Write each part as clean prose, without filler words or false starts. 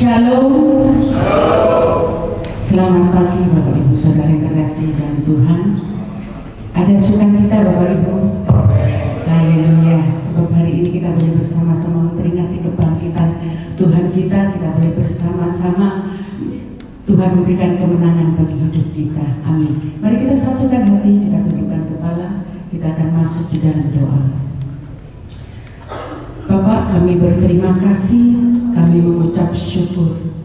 Shalom. Selamat pagi Bapak Ibu Saudara yang terkasih dalam Tuhan. Ada sukacita Bapak Ibu. Haleluya. Sebab hari ini kita boleh bersama-sama memperingati kebangkitan Tuhan kita. Kita boleh bersama-sama Tuhan memberikan kemenangan bagi hidup kita. Amin. Mari kita satukan hati, kita tundukkan kepala. Kita akan masuk di dalam doa. Bapak, kami berterima kasih, kami mengucap syukur,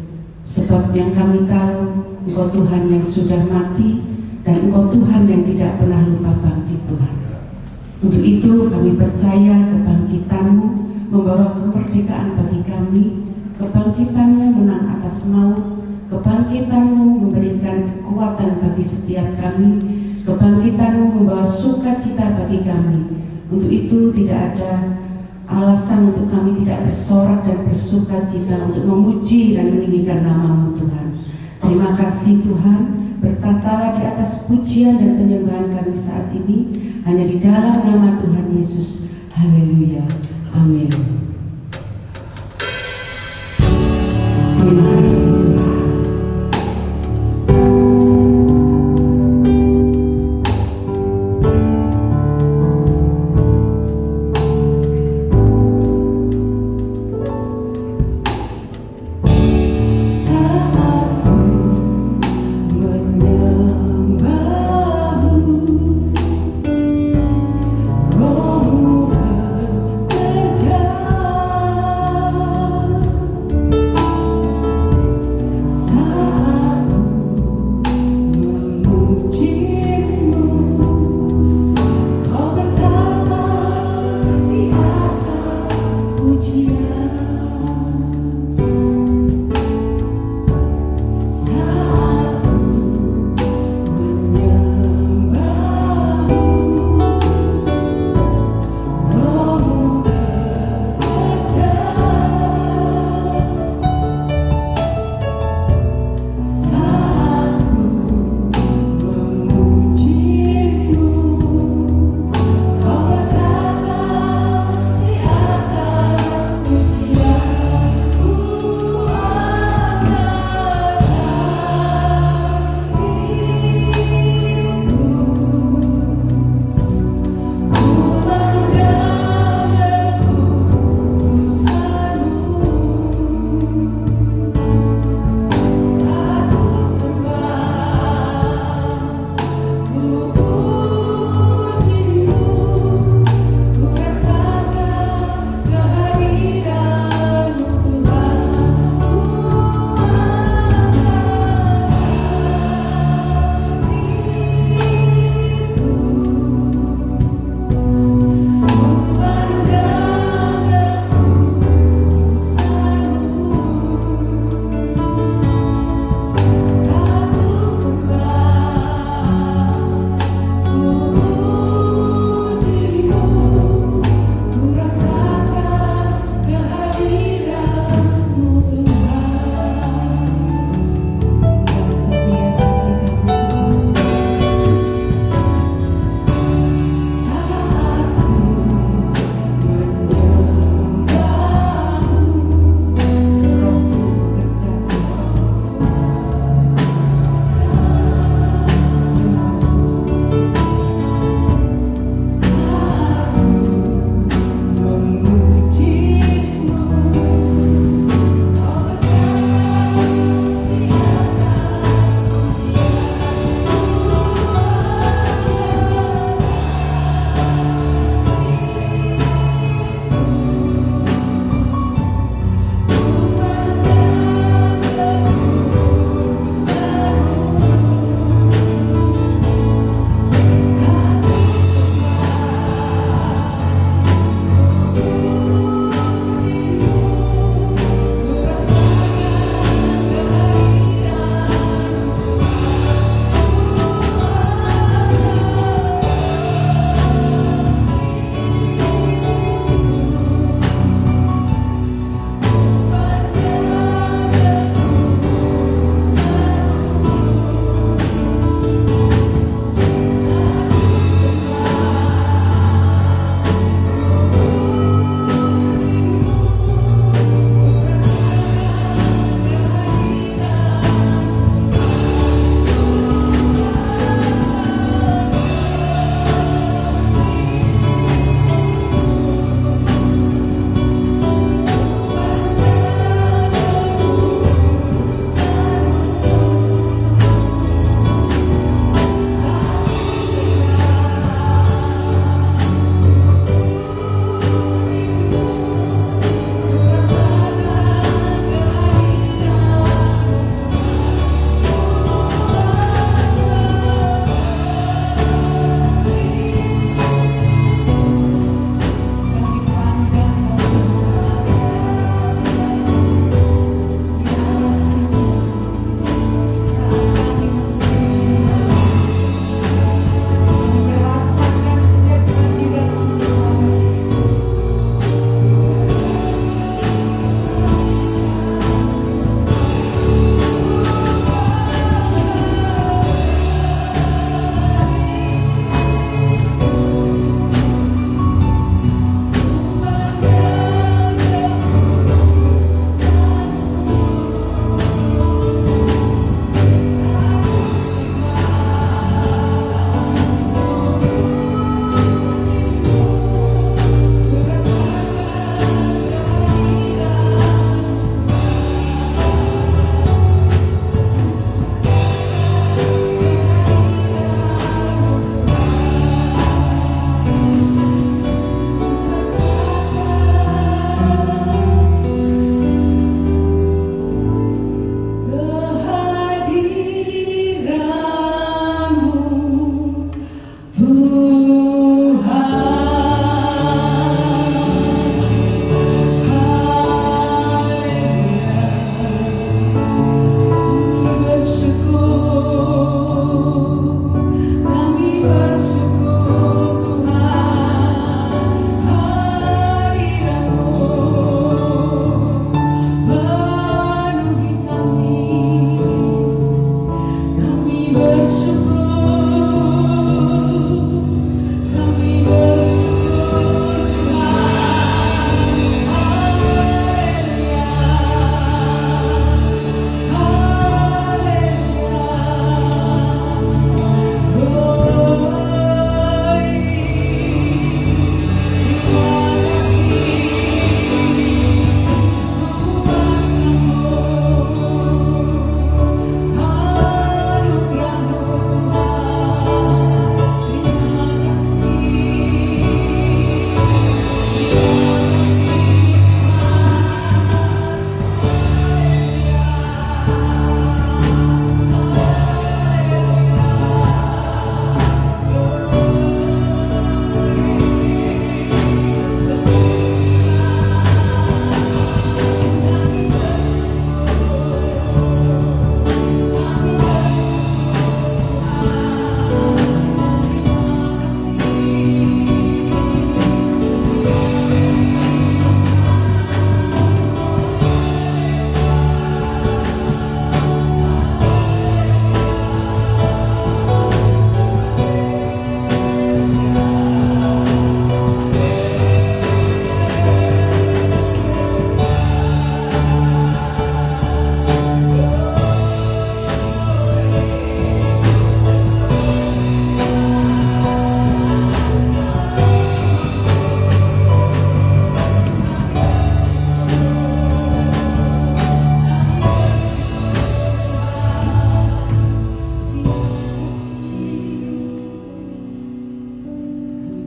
sebab yang kami tahu Engkau Tuhan yang sudah mati dan Engkau Tuhan yang tidak pernah lupa bangkit Tuhan. Untuk itu kami percaya kebangkitan-Mu membawa kemerdekaan bagi kami, kebangkitan-Mu menang atas maut, kebangkitan-Mu memberikan kekuatan bagi setiap kami, kebangkitan-Mu membawa sukacita bagi kami. Untuk itu tidak ada alasan untuk kami tidak bersorak dan bersuka cita untuk memuji dan meninggikan nama-Mu Tuhan. Terima kasih Tuhan, bertahtalah di atas pujian dan penyembahan kami saat ini, hanya di dalam nama Tuhan Yesus. Haleluya. Amin. Terima kasih Tuhan. Rohmu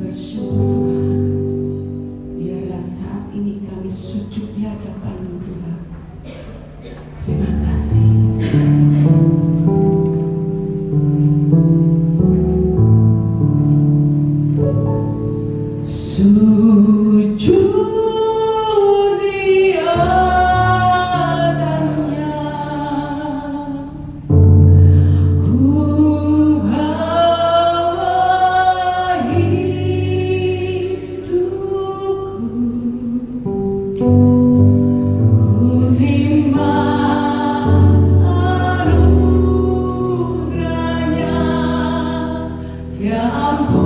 bersyukur Tuhan. Biarlah saat ini kami sujud di hadapan-Mu Tuhan. Terima kasih, terima kasih. Sujud di hadapannya, ku bawa hidupku, ku terima anugerahnya, Dia ampuniku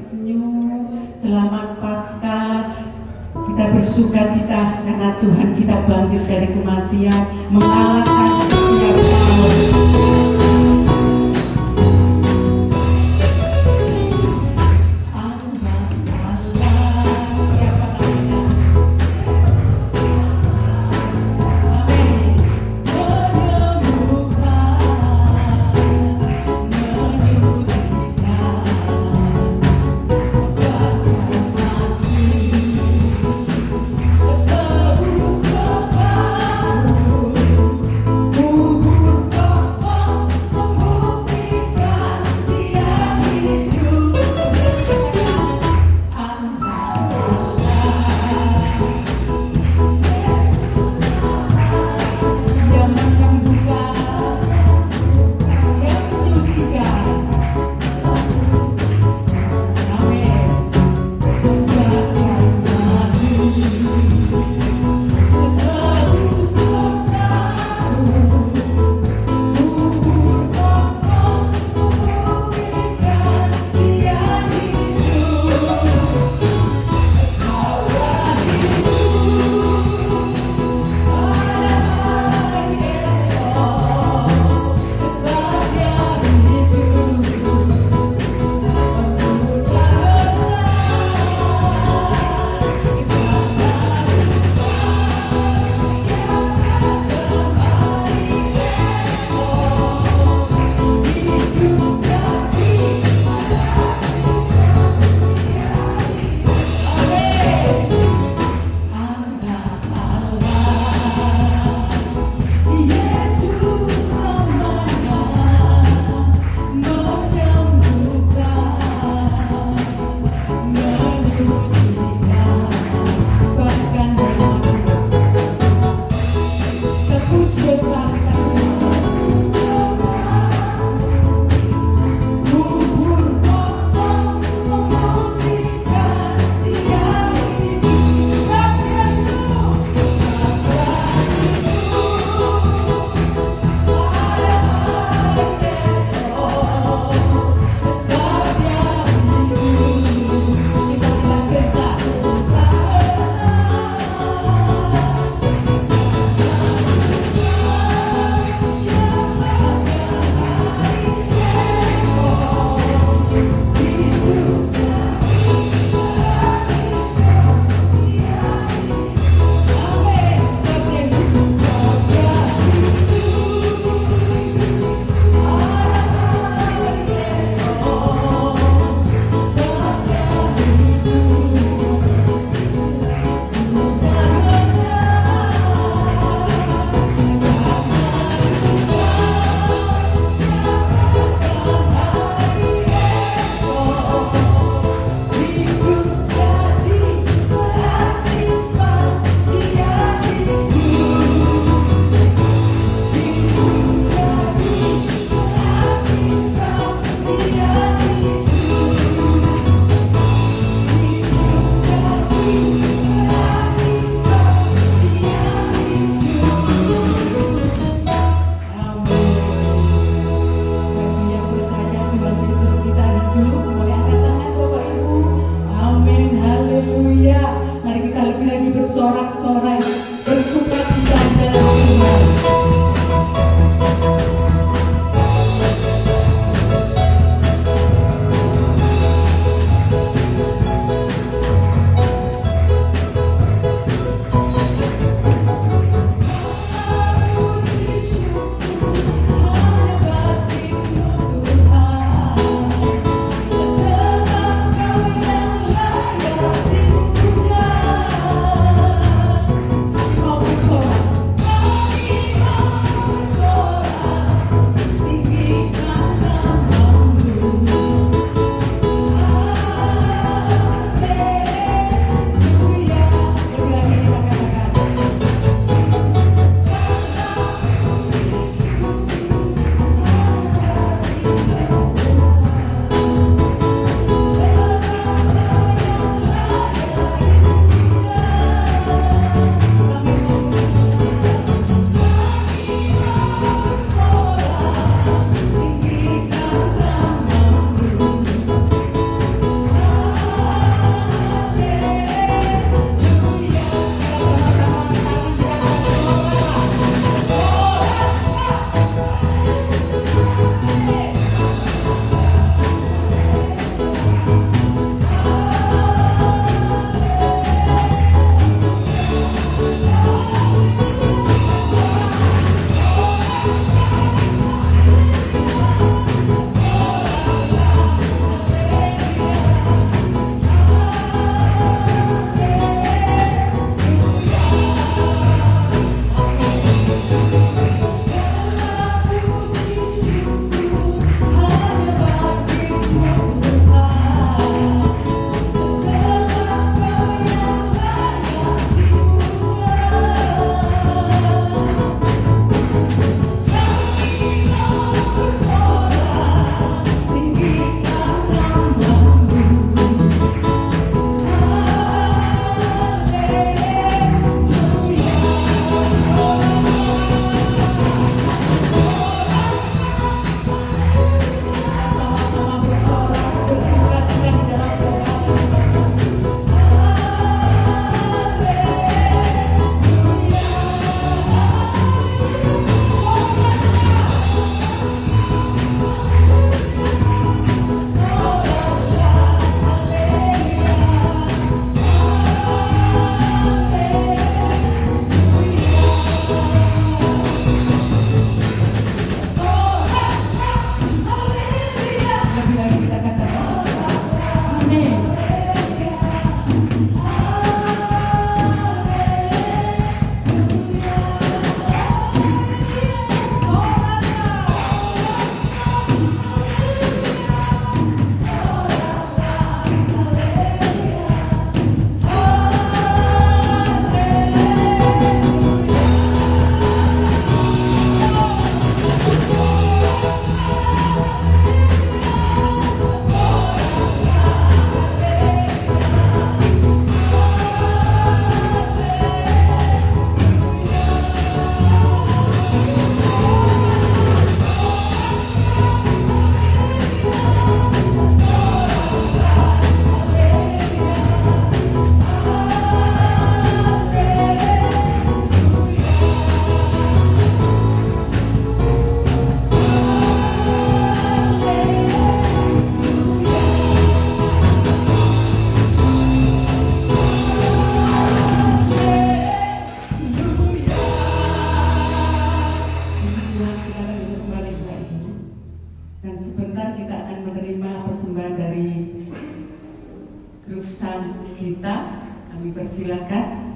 tersenyum. Selamat Paskah. Kita bersuka cita karena Tuhan kita bangkit dari kematian, mengalahkan setiap maut. grup SAN kita, kami persilakan.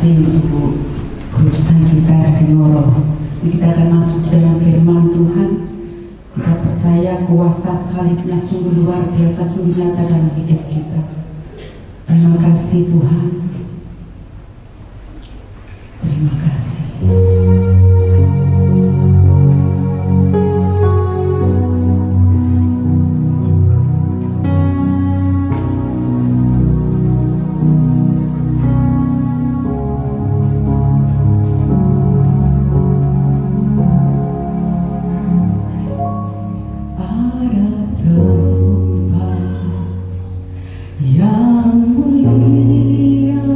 kasih untuk kurusan kita dari Ngoro. Kita akan masuk dalam firman Tuhan. Kita percaya kuasa salibnya sungguh luar biasa, sungguh nyata dalam hidup kita. Terima kasih Tuhan. Terima kasih. Yang kukira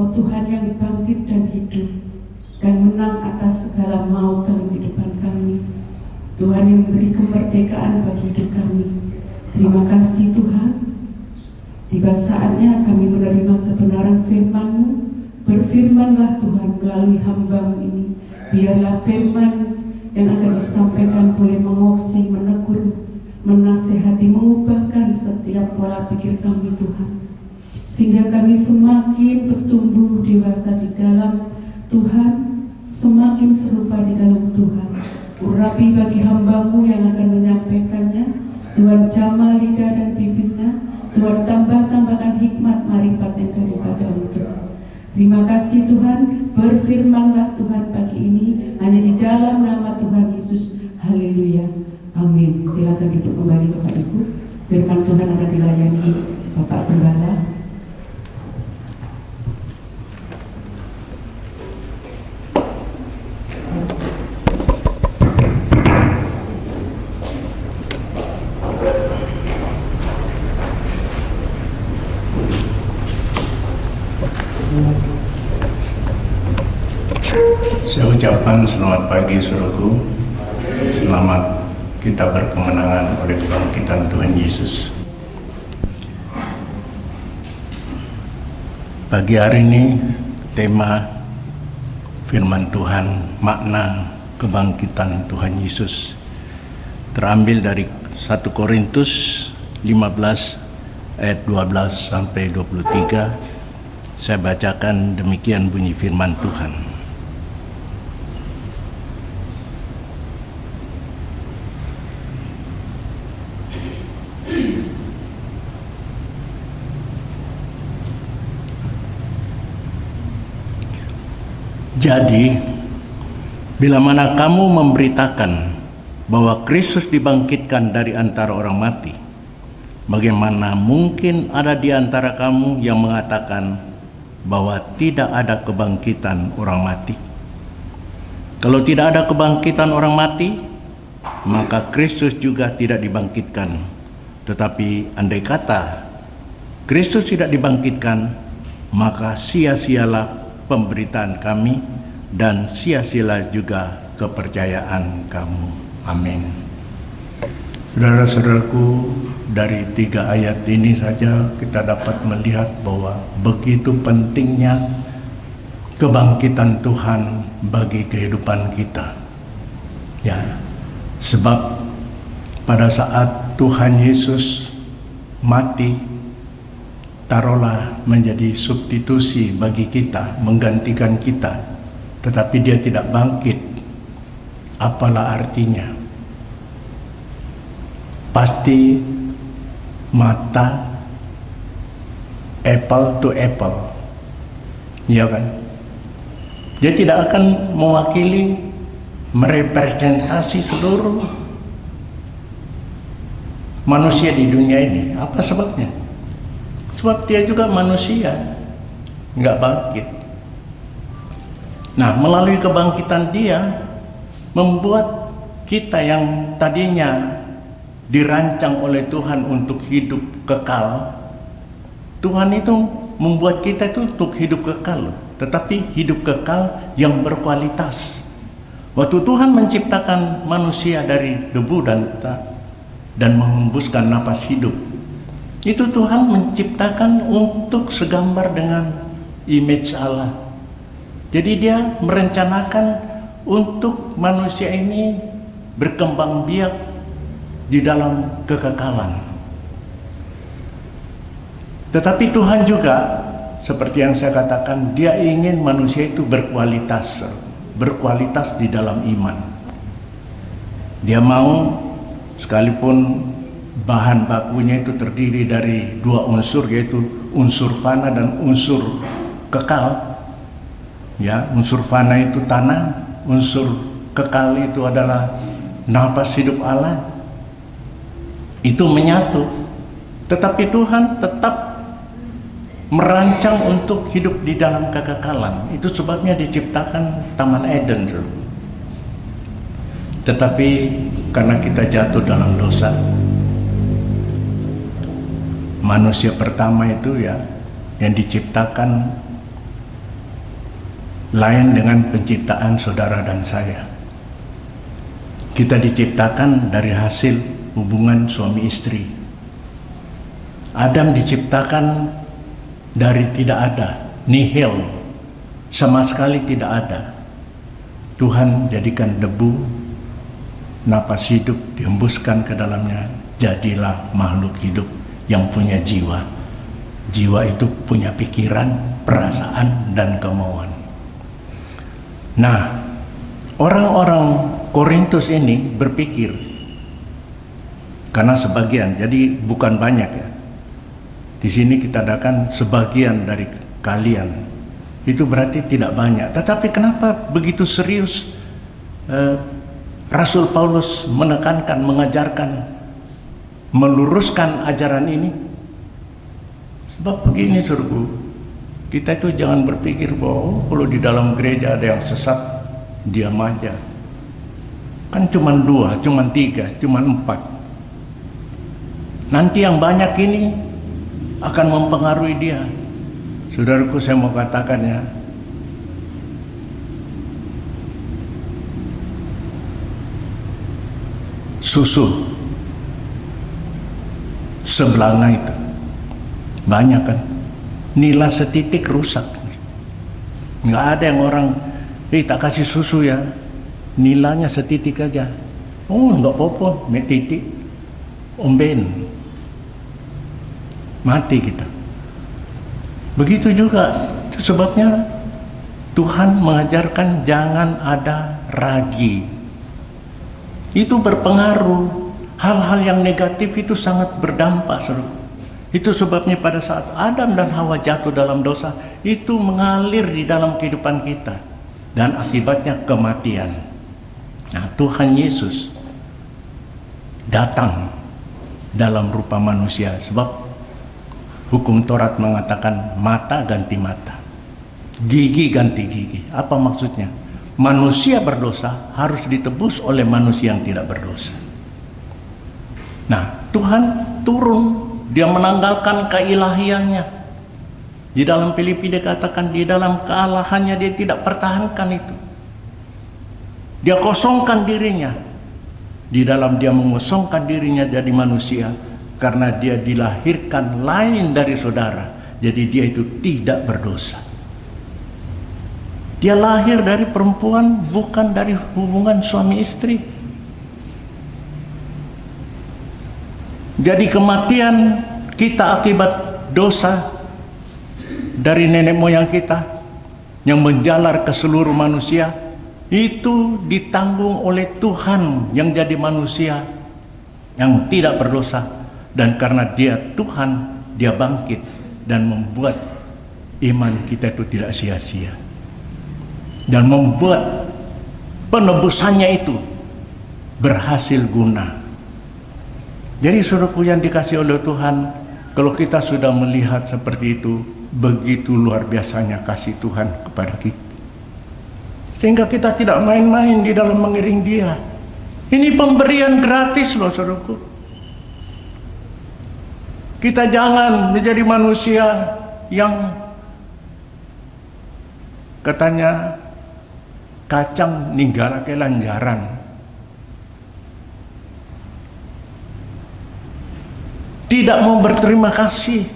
Engkau Tuhan yang bangkit dan hidup dan menang atas segala maut dalam kehidupan kami. Tuhan yang memberi kemerdekaan bagi hidup kami. Terima kasih Tuhan. Tiba saatnya kami menerima kebenaran firman-Mu. Berfirmanlah Tuhan melalui hamba-Mu ini. Biarlah firman yang akan disampaikan boleh mengoksi, menegur, menasehati, mengubahkan setiap pola pikir kami Tuhan. Sehingga kami semakin bertumbuh dewasa di dalam Tuhan, semakin serupa di dalam Tuhan. Urapi bagi hamba-Mu yang akan menyampaikannya. Tuhan jamah lidah dan bibirnya. Tuhan tambahkan hikmat marifat yang daripada-Mu Tuhan. Terima kasih Tuhan. Berfirmanlah Tuhan pagi ini hanya di dalam nama Tuhan Yesus. Haleluya. Amin. Silakan duduk kembali Bapak Ibu. Firman Tuhan akan dilayani Bapak Gembala. Saya ucapkan selamat pagi saudaraku. Selamat kita berkemenangan oleh kebangkitan Tuhan Yesus. Pagi hari ini tema firman Tuhan, makna kebangkitan Tuhan Yesus, terambil dari 1 Korintus 15 ayat 12 sampai 23. Saya bacakan demikian bunyi firman Tuhan. Jadi, bila mana kamu memberitakan bahwa Kristus dibangkitkan dari antara orang mati, bagaimana mungkin ada di antara kamu yang mengatakan bahwa tidak ada kebangkitan orang mati? Kalau tidak ada kebangkitan orang mati, maka Kristus juga tidak dibangkitkan. Tetapi andai kata Kristus tidak dibangkitkan, maka sia-sialah pemberitaan kami dan sia-sialah juga kepercayaan kamu. Amin. Saudara-saudaraku, dari 3 ayat ini saja kita dapat melihat bahwa begitu pentingnya kebangkitan Tuhan bagi kehidupan kita. Ya, sebab pada saat Tuhan Yesus mati, taruhlah menjadi substitusi bagi kita, menggantikan kita, tetapi dia tidak bangkit. Apalah artinya? Pasti mata apple to apple, ya kan? Dia tidak akan mewakili, merepresentasi seluruh manusia di dunia ini. Apa sebabnya? Sebab dia juga manusia, nggak bangkit. Nah, melalui kebangkitan dia, membuat kita yang tadinya dirancang oleh Tuhan untuk hidup kekal, Tuhan itu membuat kita itu untuk hidup kekal, tetapi hidup kekal yang berkualitas. Waktu Tuhan menciptakan manusia dari debu dan menghembuskan napas hidup, itu Tuhan menciptakan untuk segambar dengan image Allah. Jadi dia merencanakan untuk manusia ini berkembang biak di dalam kekekalan. Tetapi Tuhan juga, seperti yang saya katakan, dia ingin manusia itu berkualitas di dalam iman. Dia mau, sekalipun bahan bakunya itu terdiri dari 2 unsur, yaitu unsur fana dan unsur kekal. Ya, unsur fana itu tanah, unsur kekal itu adalah napas hidup Allah. Itu menyatu. Tetapi Tuhan tetap merancang untuk hidup di dalam kekekalan. Itu sebabnya diciptakan Taman Eden. Tetapi karena kita jatuh dalam dosa, manusia pertama itu ya yang diciptakan lain dengan penciptaan saudara dan saya. Kita diciptakan dari hasil hubungan suami istri. Adam diciptakan dari tidak ada, nihil, sama sekali tidak ada. Tuhan jadikan debu, napas hidup dihembuskan ke dalamnya, jadilah makhluk hidup yang punya jiwa. Jiwa itu punya pikiran, perasaan, dan kemauan. Nah, orang-orang Korintus ini berpikir, karena sebagian, jadi bukan banyak ya. Di sini kita katakan sebagian dari kalian, itu berarti tidak banyak. Tetapi kenapa begitu serius Rasul Paulus menekankan, mengajarkan, meluruskan ajaran ini? Sebab begini, saudaraku, kita itu jangan berpikir bahwa kalau di dalam gereja ada yang sesat, diam aja. Kan cuma 2, cuma 3, cuma 4. Nanti yang banyak ini akan mempengaruhi dia. Saudaraku, saya mau katakan ya, susu sebelanga itu banyak kan, nila setitik rusak. Nggak ada yang orang tak kasih susu ya, nilanya setitik aja. Oh, nggak apa-apa, titik omben, mati kita. Begitu juga, itu sebabnya Tuhan mengajarkan jangan ada ragi. Itu berpengaruh. Hal-hal yang negatif itu sangat berdampak, saudara. Itu sebabnya pada saat Adam dan Hawa jatuh dalam dosa, itu mengalir di dalam kehidupan kita, dan akibatnya kematian. Nah, Tuhan Yesus datang dalam rupa manusia, sebab hukum Taurat mengatakan mata ganti mata, gigi ganti gigi. Apa maksudnya? Manusia berdosa harus ditebus oleh manusia yang tidak berdosa. Nah, Tuhan turun, dia menanggalkan keilahiannya. Di dalam Filipi dikatakan di dalam kealahannya dia tidak pertahankan itu. Dia kosongkan dirinya. Di dalam dia mengosongkan dirinya jadi manusia, karena dia dilahirkan lain dari saudara. Jadi dia itu tidak berdosa. Dia lahir dari perempuan, bukan dari hubungan suami istri. Jadi kematian kita akibat dosa dari nenek moyang kita yang menjalar ke seluruh manusia, itu ditanggung oleh Tuhan yang jadi manusia yang tidak berdosa. Dan karena dia Tuhan, dia bangkit dan membuat iman kita itu tidak sia-sia, dan membuat penebusannya itu berhasil guna. Jadi saudaraku yang dikasih oleh Tuhan, kalau kita sudah melihat seperti itu, begitu luar biasanya kasih Tuhan kepada kita, sehingga kita tidak main-main di dalam mengiring dia. Ini pemberian gratis loh, saudaraku. Kita jangan menjadi manusia yang katanya kacang ninggalake lanjaran. Tidak mau berterima kasih.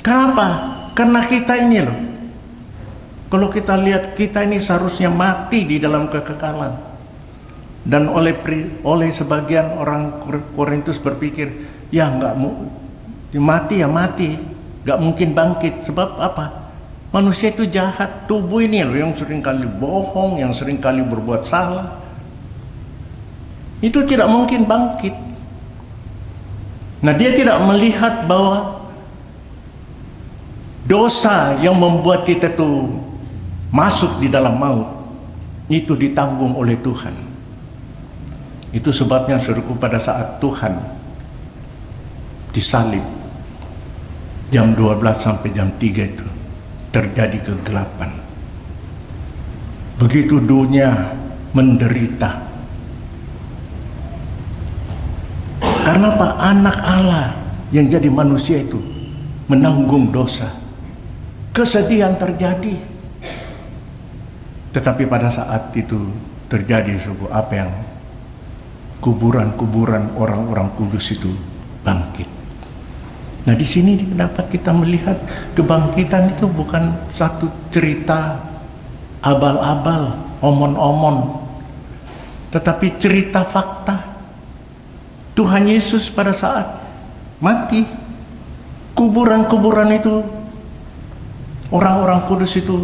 Kenapa? Karena kita ini loh, kalau kita lihat, kita ini seharusnya mati di dalam kekekalan. Dan oleh sebagian orang Korintus berpikir, ya nggak mau mati ya mati, nggak mungkin bangkit. Sebab apa? Manusia itu jahat. Tubuh ini loh yang sering kali bohong, yang sering kali berbuat salah, itu tidak mungkin bangkit. Nah, dia tidak melihat bahwa dosa yang membuat kita tuh masuk di dalam maut itu ditanggung oleh Tuhan. Itu sebabnya saudaraku, pada saat Tuhan disalib jam 12 sampai jam 3 itu terjadi kegelapan. Begitu dunia menderita. Karena Pak, anak Allah yang jadi manusia itu menanggung dosa. Kesedihan terjadi. Tetapi pada saat itu terjadi suku apa yang kuburan-kuburan orang-orang kudus itu bangkit. Nah, di sini dapat kita melihat kebangkitan itu bukan satu cerita abal-abal, omon-omon, tetapi cerita fakta. Tuhan Yesus pada saat mati, kuburan-kuburan itu, orang-orang kudus itu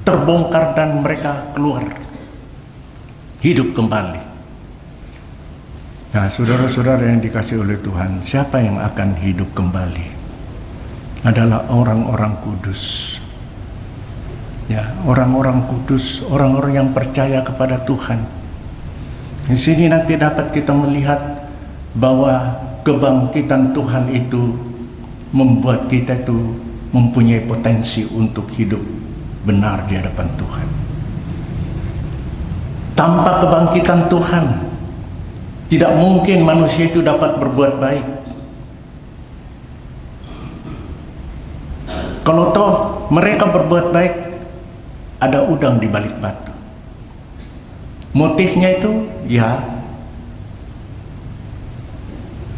terbongkar dan mereka keluar, hidup kembali. Nah, saudara-saudara yang dikasihi oleh Tuhan, siapa yang akan hidup kembali? Adalah orang-orang kudus. Ya, orang-orang kudus, orang-orang yang percaya kepada Tuhan. Di sini nanti dapat kita melihat bahwa kebangkitan Tuhan itu membuat kita itu mempunyai potensi untuk hidup benar di hadapan Tuhan. Tanpa kebangkitan Tuhan, tidak mungkin manusia itu dapat berbuat baik. Kalau toh mereka berbuat baik, ada udang di balik batu. Motifnya itu ya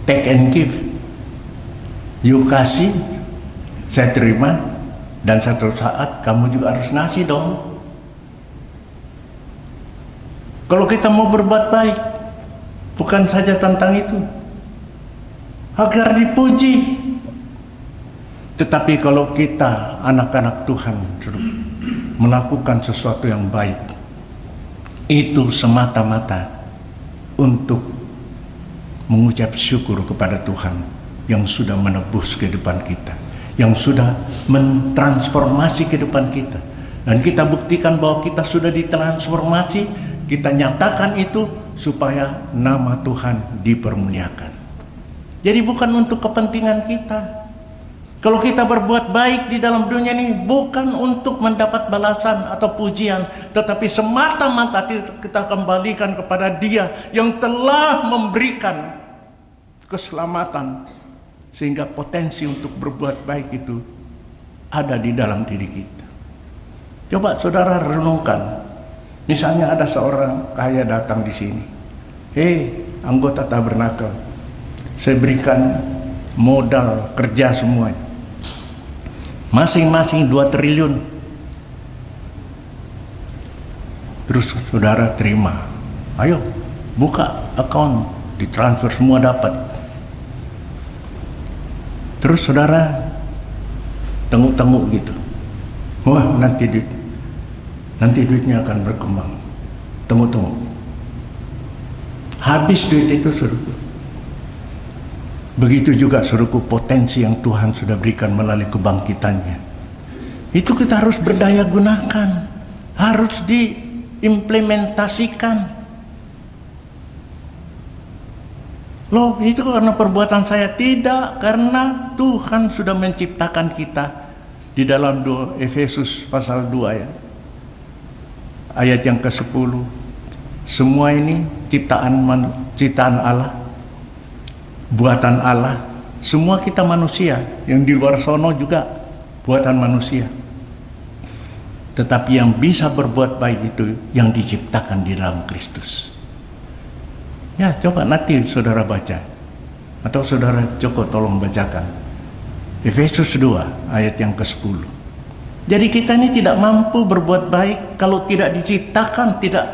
take and give. You kasih, saya terima, dan satu saat kamu juga harus ngasih dong. Kalau kita mau berbuat baik, bukan saja tentang itu, agar dipuji. Tetapi kalau kita anak-anak Tuhan melakukan sesuatu yang baik, itu semata-mata untuk mengucap syukur kepada Tuhan yang sudah menebus kehidupan kita, yang sudah mentransformasi kehidupan kita. Dan kita buktikan bahwa kita sudah ditransformasi, kita nyatakan itu supaya nama Tuhan dipermuliakan. Jadi bukan untuk kepentingan kita. Kalau kita berbuat baik di dalam dunia ini bukan untuk mendapat balasan atau pujian, tetapi semata-mata kita kembalikan kepada Dia yang telah memberikan keselamatan, sehingga potensi untuk berbuat baik itu ada di dalam diri kita. Coba saudara renungkan, misalnya ada seorang kaya datang di sini. Hei, anggota tabernakel, saya berikan modal kerja semuanya, masing-masing 2 triliun. Terus saudara terima, ayo buka account, ditransfer semua dapat. Terus saudara tengok-tengok gitu, wah nanti duitnya akan berkembang. Tengok-tengok, habis duit itu, suruhku. Begitu juga suruhku potensi yang Tuhan sudah berikan melalui kebangkitannya. Itu kita harus berdaya gunakan, harus diimplementasikan. Loh, itu karena perbuatan saya? Tidak, karena Tuhan sudah menciptakan kita. Di dalam Efesus pasal 2 ya, ayat yang ke-10, semua ini ciptaan Allah, buatan Allah. Semua kita manusia, yang di luar sono juga buatan manusia. Tetapi yang bisa berbuat baik itu yang diciptakan di dalam Kristus. Ya, coba nanti saudara baca, atau saudara Joko tolong bacakan Efesus 2 ayat yang ke-10. Jadi kita ini tidak mampu berbuat baik kalau tidak diciptakan, tidak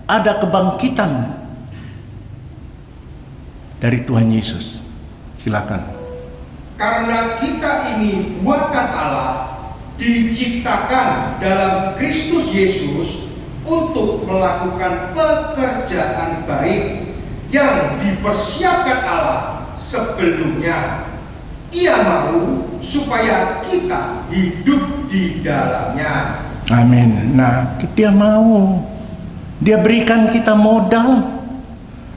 ada kebangkitan dari Tuhan Yesus. Silakan. Karena kita ini buatan Allah, diciptakan dalam Kristus Yesus untuk melakukan pekerjaan baik yang dipersiapkan Allah sebelumnya. Ia mau supaya kita hidup di dalamnya. Amin. Nah, Dia mau. Dia berikan kita modal.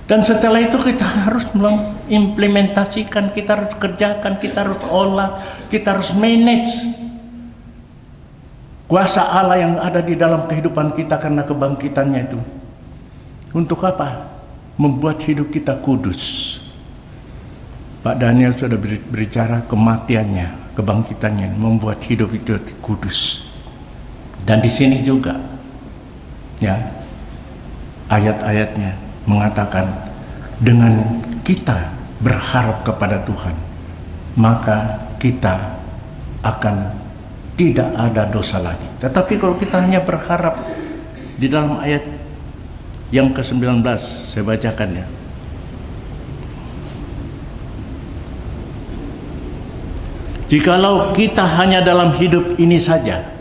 Dan setelah itu kita harus mengimplementasikan, kita harus kerjakan, kita harus olah, kita harus manage. Kuasa Allah yang ada di dalam kehidupan kita karena kebangkitannya itu. Untuk apa? Membuat hidup kita kudus. Pak Daniel sudah berbicara kematiannya, kebangkitannya, membuat hidup itu kudus. Dan di sini juga Ya, ayat-ayatnya mengatakan dengan kita berharap kepada Tuhan, maka kita akan tidak ada dosa lagi. Tetapi kalau kita hanya berharap, di dalam ayat yang ke-19 saya bacakan ya. Jikalau kita hanya dalam hidup ini saja,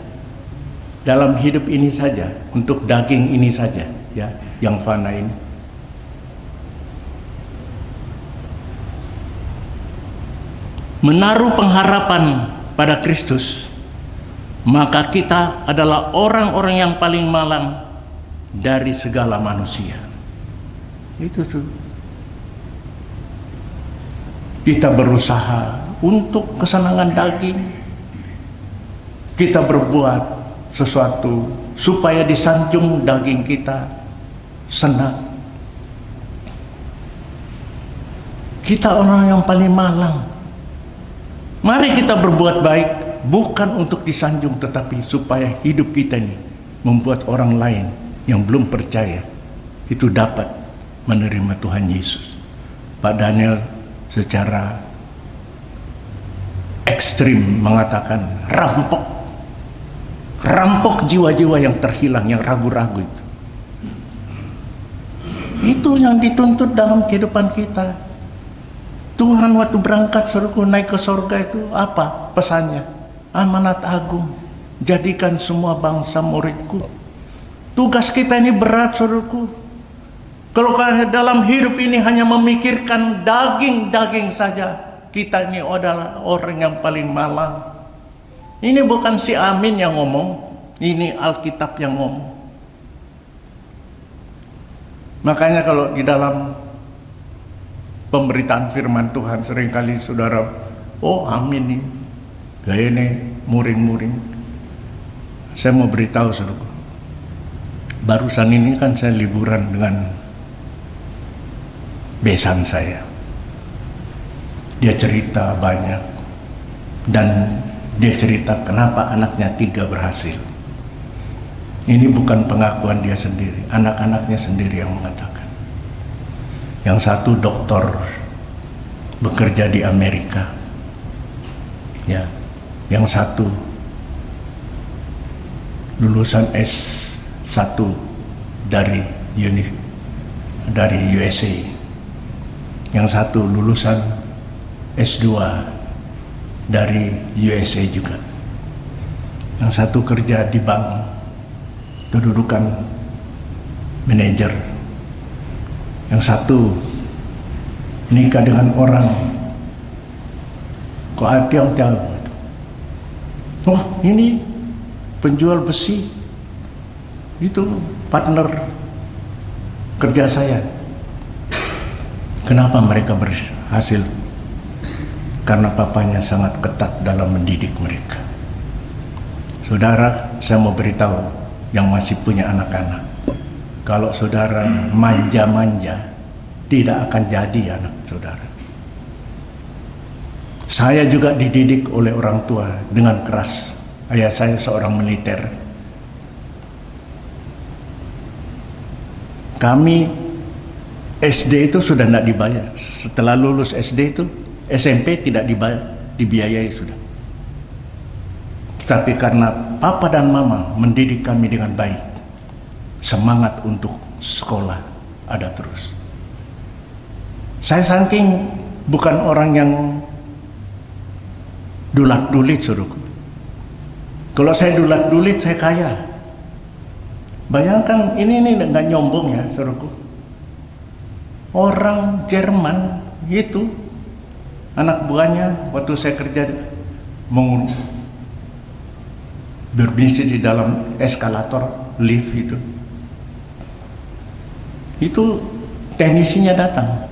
untuk daging ini saja, ya, yang fana ini, menaruh pengharapan pada Kristus, maka kita adalah orang-orang yang paling malang dari segala manusia. Itu tuh. Kita berusaha untuk kesenangan daging, kita berbuat sesuatu supaya disanjung daging kita senang. Kita orang yang paling malang. Mari kita berbuat baik, bukan untuk disanjung, tetapi supaya hidup kita ini membuat orang lain yang belum percaya itu dapat menerima Tuhan Yesus. Pak Daniel secara ekstrim mengatakan rampok jiwa-jiwa yang terhilang, yang ragu-ragu itu. Itu yang dituntut dalam kehidupan kita. Tuhan waktu berangkat suruhku naik ke surga itu apa pesannya? Amanat agung, jadikan semua bangsa muridku. Tugas kita ini berat, suruhku. Kalau dalam hidup ini hanya memikirkan daging-daging saja, kita ini adalah orang yang paling malang. Ini bukan si Amin yang ngomong, ini Alkitab yang ngomong. Makanya kalau di dalam pemberitaan firman Tuhan seringkali saudara, oh Amin nih, gaya nih muring-muring. Saya mau beritahu saudara, barusan ini kan saya liburan dengan besan saya. Dia cerita banyak, dan dia cerita kenapa anaknya 3 berhasil. Ini bukan pengakuan dia sendiri, anak-anaknya sendiri yang mengatakan. Yang satu dokter, bekerja di Amerika, ya. Yang satu lulusan S1 dari USA. Yang satu lulusan S2 dari USA juga. Yang satu kerja di bank, kedudukan manajer. Yang satu nikah dengan orang kok tiang-tiang. Oh, ini penjual besi, itu partner kerja saya. Kenapa mereka berhasil? Karena papanya sangat ketat dalam mendidik mereka. Saudara, saya mau beritahu yang masih punya anak-anak, kalau saudara manja-manja, tidak akan jadi anak saudara. Saya juga dididik oleh orang tua dengan keras. Ayah saya seorang militer. Kami SD itu sudah tidak dibayar. Setelah lulus SD itu, SMP tidak dibiayai sudah. Tapi karena papa dan mama mendidik kami dengan baik, semangat untuk sekolah ada terus. Saya saking bukan orang yang dulat-dulit, saudaraku. Kalau saya dulat-dulit, saya kaya. Bayangkan, ini nggak nyombong ya, saudaraku. Orang Jerman itu, anak buahnya waktu saya kerja berbisnis di dalam eskalator lift itu teknisinya datang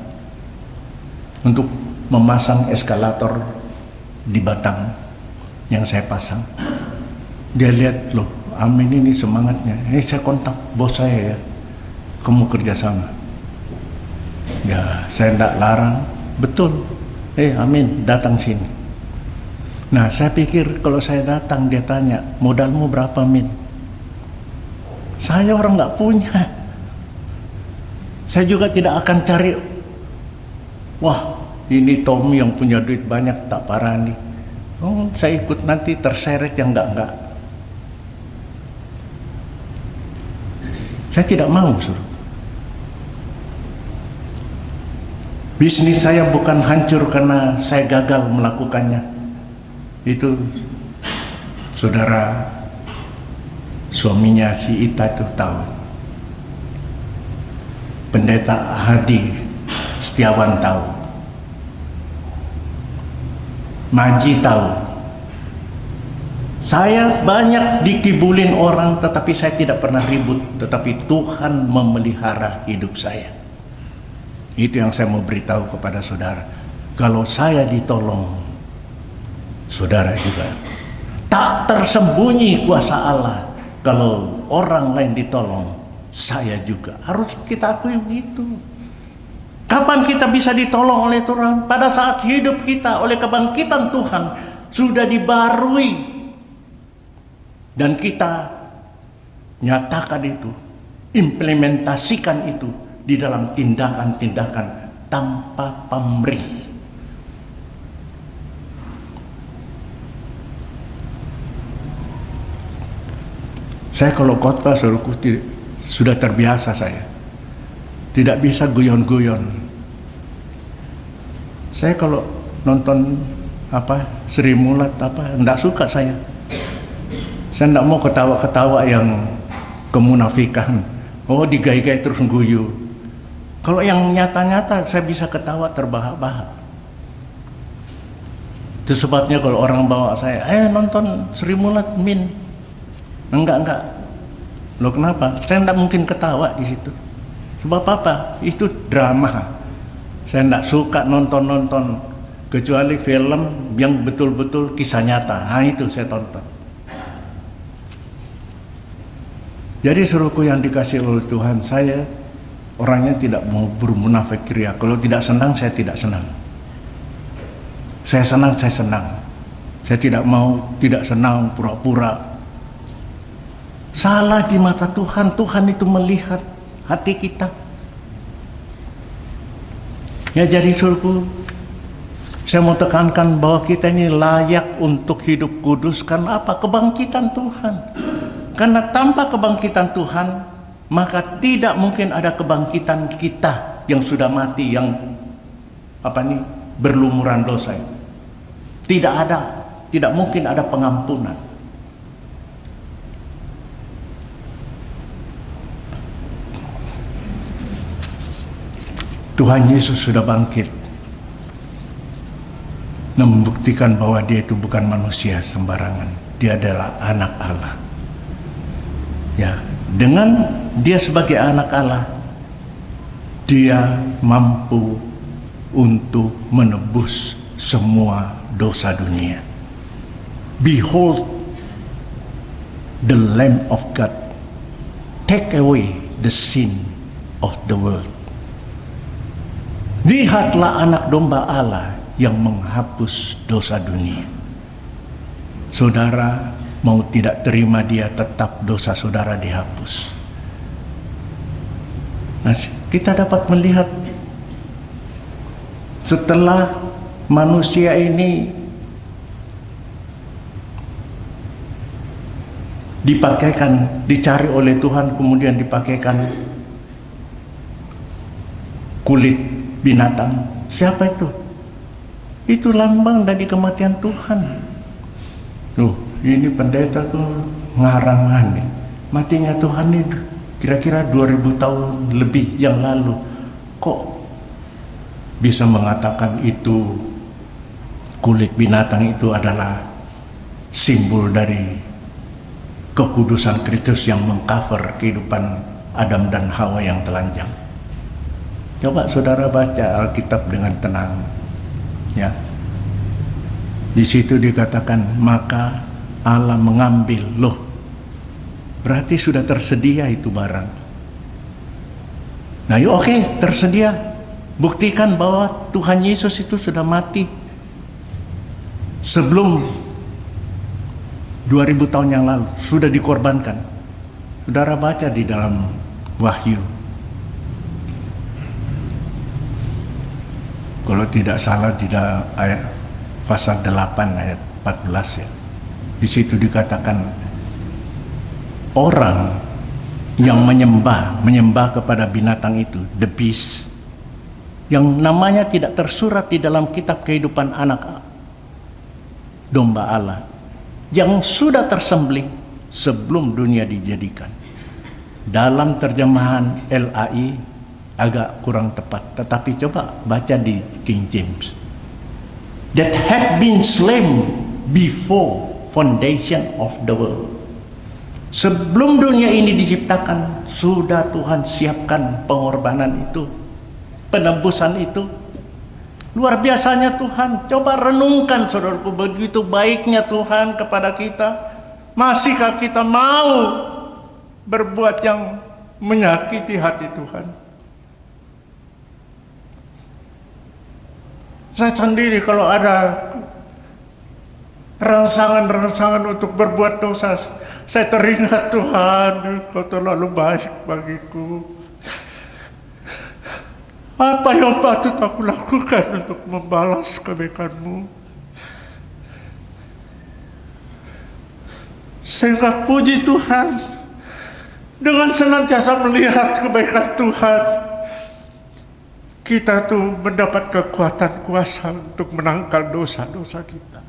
untuk memasang eskalator di batang yang saya pasang. Dia lihat, loh, Amin ini semangatnya. Saya kontak bos saya ya, kamu kerjasama. Ya, saya tidak larang, betul. Amin, datang sini. Nah, saya pikir kalau saya datang, dia tanya, modalmu berapa, Min? Saya orang nggak punya. Saya juga tidak akan cari, wah ini Tommy yang punya duit banyak tak parani. Oh, saya ikut nanti terseret yang enggak. Saya tidak mau, suruh. Bisnis saya bukan hancur karena saya gagal melakukannya. Itu saudara suaminya si Ita itu tahu. Pendeta Hadi Setiawan tahu. Maji tahu. Saya banyak dikibulin orang, tetapi saya tidak pernah ribut. Tetapi Tuhan memelihara hidup saya. Itu yang saya mau beritahu kepada saudara. Kalau saya ditolong, saudara juga. Tak tersembunyi kuasa Allah. Kalau orang lain ditolong, saya juga. Harus kita akui begitu. Kapan kita bisa ditolong oleh Tuhan? Pada saat hidup kita oleh kebangkitan Tuhan sudah dibarui. Dan kita nyatakan itu, implementasikan itu di dalam tindakan-tindakan tanpa pamrih. Saya kalau khotbah sudah terbiasa saya. Tidak bisa guyon-guyon. Saya kalau nonton Sri Mulat enggak suka saya. Saya enggak mau ketawa-ketawa yang kemunafikan. Oh, digai-gai terus guyu. Kalau yang nyata-nyata saya bisa ketawa terbahak-bahak. Itu sebabnya kalau orang bawa saya, nonton Sri Mulat Min. Enggak. Loh kenapa? Saya enggak mungkin ketawa di situ. Sebab apa? Itu drama. Saya enggak suka nonton kecuali film yang betul-betul kisah nyata. Nah, itu saya tonton. Jadi suruhku yang dikasih oleh Tuhan, saya orangnya tidak mau bermunafik ria. Kalau tidak senang, saya tidak senang. Saya senang, saya senang. Saya tidak mau tidak senang, pura-pura. Salah di mata Tuhan. Tuhan itu melihat hati kita. Ya, jadi suruhku, saya mau tekankan bahwa kita ini layak untuk hidup kudus karena apa? Kebangkitan Tuhan. Karena tanpa kebangkitan Tuhan, maka tidak mungkin ada kebangkitan kita yang sudah mati, yang berlumuran dosa. Tidak ada, tidak mungkin ada pengampunan. Tuhan Yesus sudah bangkit, membuktikan bahwa dia itu bukan manusia sembarangan. Dia adalah anak Allah. Ya, dengan dia sebagai anak Allah, dia mampu untuk menebus semua dosa dunia. Behold the Lamb of God, take away the sin of the world. Lihatlah anak domba Allah yang menghapus dosa dunia. Saudara mau tidak terima dia, tetap dosa saudara dihapus. Nah, kita dapat melihat setelah manusia ini dicari oleh Tuhan, kemudian dipakaikan kulit binatang. Siapa itu? Itu lambang dari kematian Tuhan. Ini pendeta tuh ngarang nih. Matinya Tuhan itu kira-kira 2000 tahun lebih yang lalu. Kok bisa mengatakan itu kulit binatang itu adalah simbol dari kekudusan Kristus yang mengcover kehidupan Adam dan Hawa yang telanjang? Coba saudara baca Alkitab dengan tenang. Ya. Di situ dikatakan, maka Allah mengambil. Loh, berarti sudah tersedia itu barang. Nah, oke, tersedia. Buktikan bahwa Tuhan Yesus itu sudah mati sebelum 2000 tahun yang lalu, sudah dikorbankan. Saudara baca di dalam Wahyu, kalau tidak salah di dalam ayat pasal 8 ayat 14 ya. Di situ dikatakan orang yang menyembah kepada binatang itu, the beast, yang namanya tidak tersurat di dalam kitab kehidupan anak domba Allah, yang sudah tersembelih sebelum dunia dijadikan. Dalam terjemahan LAI agak kurang tepat, tetapi coba baca di King James. That had been slain before foundation of the world. Sebelum dunia ini diciptakan, sudah Tuhan siapkan pengorbanan itu, penebusan itu. Luar biasanya Tuhan. Coba renungkan saudaraku, begitu baiknya Tuhan kepada kita. Masihkah kita mau berbuat yang menyakiti hati Tuhan? Saya sendiri kalau ada rangsangan-rangsangan untuk berbuat dosa, saya teringat, Tuhan, Kau terlalu baik bagiku. Apa yang patut aku lakukan untuk membalas kebaikan-Mu? Sehingga puji Tuhan, dengan senantiasa melihat kebaikan Tuhan, kita tuh mendapat kekuatan kuasa untuk menangkal dosa-dosa kita.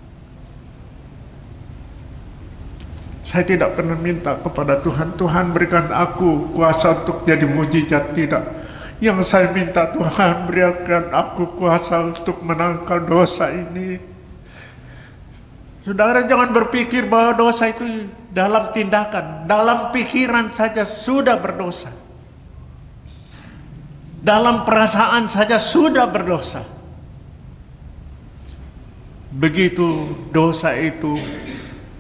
Saya tidak pernah minta kepada Tuhan, Tuhan berikan aku kuasa untuk jadi mujizat, tidak. Yang saya minta, Tuhan berikan aku kuasa untuk menangkal dosa ini. Saudara jangan berpikir bahwa dosa itu dalam tindakan, dalam pikiran saja sudah berdosa. Dalam perasaan saja sudah berdosa. Begitu dosa itu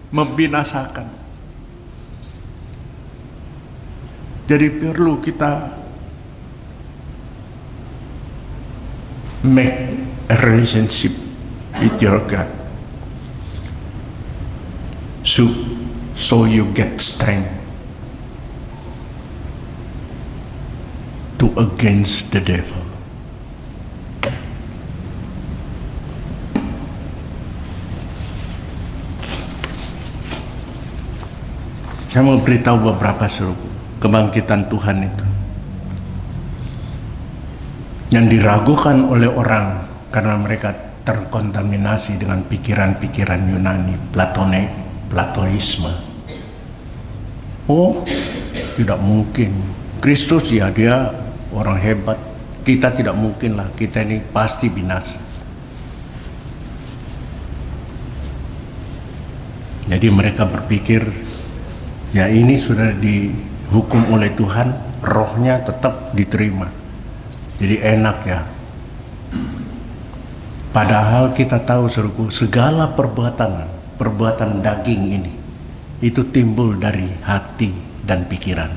membinasakan. Jadi perlu kita make a relationship with your God. So you get strength to against the devil. Saya mau beritahu beberapa suruhku kebangkitan Tuhan itu yang diragukan oleh orang karena mereka terkontaminasi dengan pikiran-pikiran Yunani, Platonisme. Oh, tidak mungkin. Kristus ya dia orang hebat. Kita tidak mungkin lah. Kita ini pasti binasa. Jadi mereka berpikir, ya ini sudah dihukum oleh Tuhan, rohnya tetap diterima. Jadi enak ya. Padahal kita tahu suruhku, segala perbuatan daging ini itu timbul dari hati dan pikiran.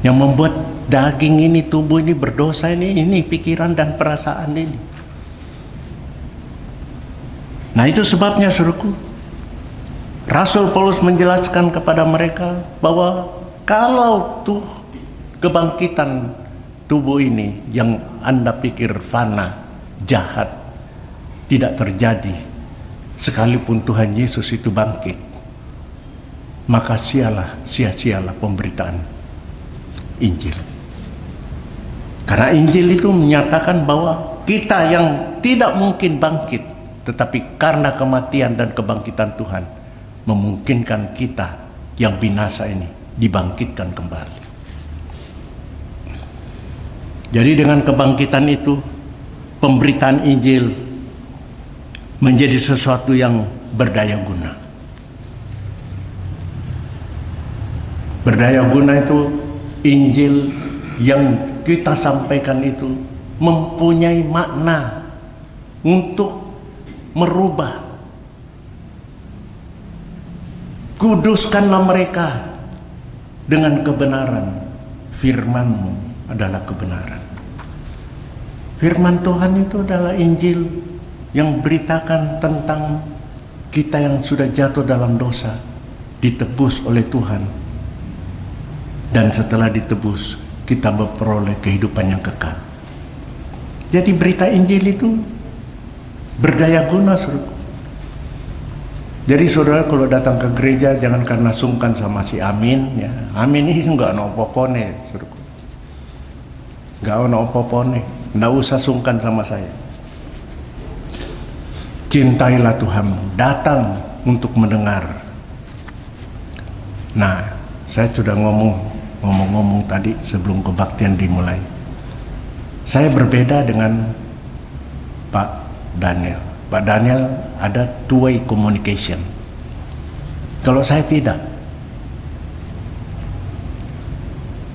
Yang membuat daging ini, tubuh ini berdosa ini pikiran dan perasaan ini. Nah itu sebabnya suruhku, Rasul Paulus menjelaskan kepada mereka bahwa kalau tuh kebangkitan tubuh ini yang Anda pikir fana, jahat, tidak terjadi, sekalipun Tuhan Yesus itu bangkit, maka sia-sialah pemberitaan Injil. Karena Injil itu menyatakan bahwa kita yang tidak mungkin bangkit, tetapi karena kematian dan kebangkitan Tuhan, memungkinkan kita yang binasa ini dibangkitkan kembali. Jadi dengan kebangkitan itu, pemberitaan Injil menjadi sesuatu yang berdaya guna. Berdaya guna itu Injil yang kita sampaikan itu mempunyai makna untuk merubah. Kuduskanlah mereka dengan kebenaran. Firman-Mu adalah kebenaran. Firman Tuhan itu adalah Injil yang beritakan tentang kita yang sudah jatuh dalam dosa, ditebus oleh Tuhan Dan setelah ditebus, kita memperoleh kehidupan yang kekal. Jadi berita Injil itu berdaya guna, saudara. Jadi saudara kalau datang ke gereja jangan karena sungkan sama si Amin, ya. Amin ini enggak ada apa-apane, saudara. Enggak ada apa-apane. Enggak usah sungkan sama saya. Cintailah Tuhanmu, datang untuk mendengar. Nah, saya sudah ngomong tadi sebelum kebaktian dimulai. Saya berbeda dengan Pak Daniel. Pak Daniel ada two-way communication. Kalau saya tidak.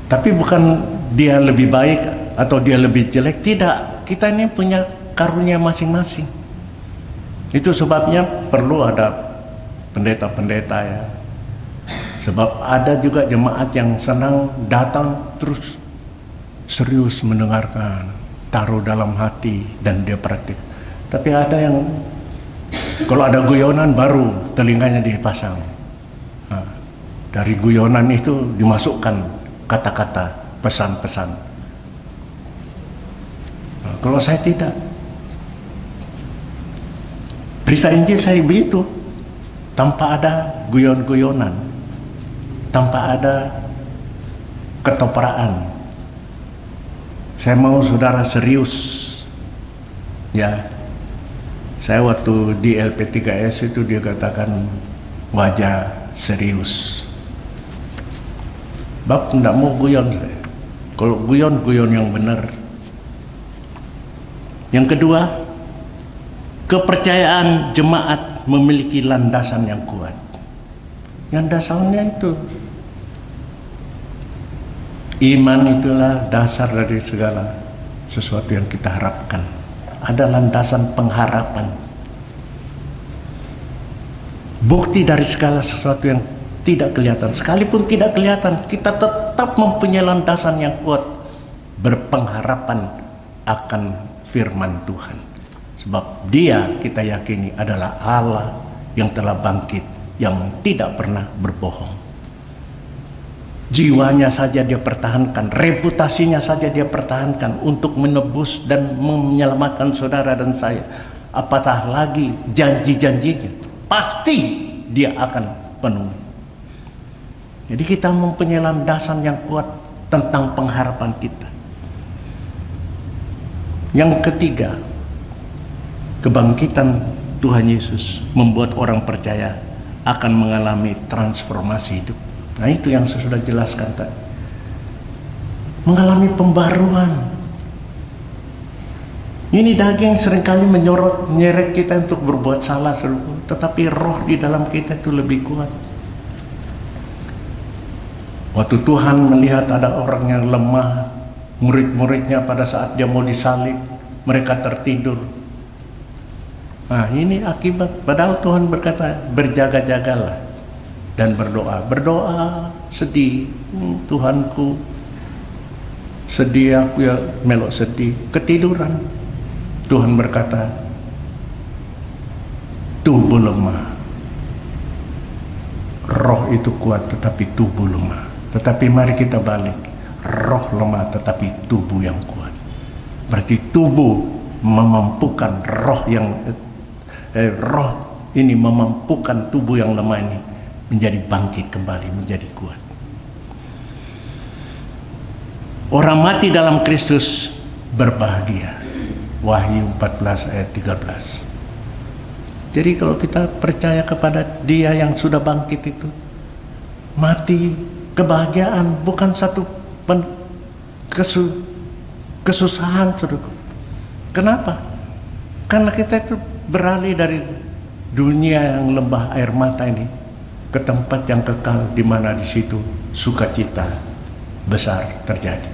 Tapi bukan dia lebih baik atau dia lebih jelek, tidak. Kita ini punya karunia masing-masing. Itu sebabnya perlu ada pendeta-pendeta, ya. Sebab ada juga jemaat yang senang datang terus serius mendengarkan, taruh dalam hati dan dia praktik. Tapi ada yang kalau ada guyonan baru telinganya dipasang. Nah, dari guyonan itu dimasukkan kata-kata pesan-pesan. Nah, kalau saya tidak. Berita Injil saya begitu, tanpa ada guyon-guyonan, tanpa ada ketopraan. Saya mau saudara serius, ya. Saya waktu di LP3S itu dia katakan wajah serius. Bab tidak mau guyon saya. Kalau guyon yang benar. Yang kedua, kepercayaan jemaat memiliki landasan yang kuat. Yang dasarnya itu iman, itulah dasar dari segala sesuatu yang kita harapkan. Ada landasan pengharapan. Bukti dari segala sesuatu yang tidak kelihatan. Sekalipun tidak kelihatan, kita tetap mempunyai landasan yang kuat, berpengharapan akan firman Tuhan. Sebab Dia kita yakini adalah Allah yang telah bangkit, yang tidak pernah berbohong. Jiwanya saja dia pertahankan, reputasinya saja dia pertahankan untuk menebus dan menyelamatkan saudara dan saya. Apatah lagi janji-janjinya, pasti dia akan penuhi. Jadi kita mempunyai landasan yang kuat tentang pengharapan kita. Yang ketiga, kebangkitan Tuhan Yesus membuat orang percaya akan mengalami transformasi hidup. Nah, itu yang saya sudah jelaskan tadi. Mengalami pembaruan. Ini daging seringkali menyeret kita untuk berbuat salah, tetapi roh di dalam kita itu lebih kuat. Waktu Tuhan melihat ada orang yang lemah, murid-muridnya pada saat dia mau disalib, mereka tertidur. Nah, ini akibat. Padahal Tuhan berkata, berjaga-jagalah dan berdoa, sedih, Tuhanku sedih, aku ya melok sedih, ketiduran. Tuhan berkata, tubuh lemah, roh itu kuat tetapi tubuh lemah. Tetapi mari kita balik, roh lemah tetapi tubuh yang kuat. Berarti tubuh memampukan roh yang roh ini memampukan tubuh yang lemah ini menjadi bangkit kembali, menjadi kuat. Orang mati dalam Kristus berbahagia. Wahyu 14 ayat 13. Jadi kalau kita percaya kepada Dia yang sudah bangkit itu, mati kebahagiaan, bukan satu kesusahan, saudara. Kenapa? Karena kita itu beralih dari dunia yang lembah air mata ini ke tempat yang kekal, di mana di situ sukacita besar terjadi.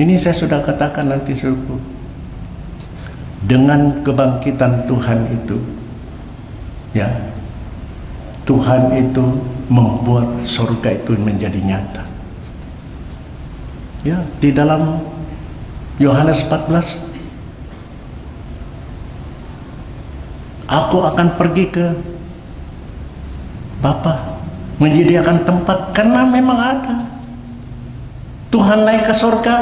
Ini saya sudah katakan nanti, saudara. Dengan kebangkitan Tuhan itu, ya, Tuhan itu membuat surga itu menjadi nyata. Ya, di dalam Yohanes 14, aku akan pergi ke Bapa, menyediakan tempat, karena memang ada Tuhan naik ke surga,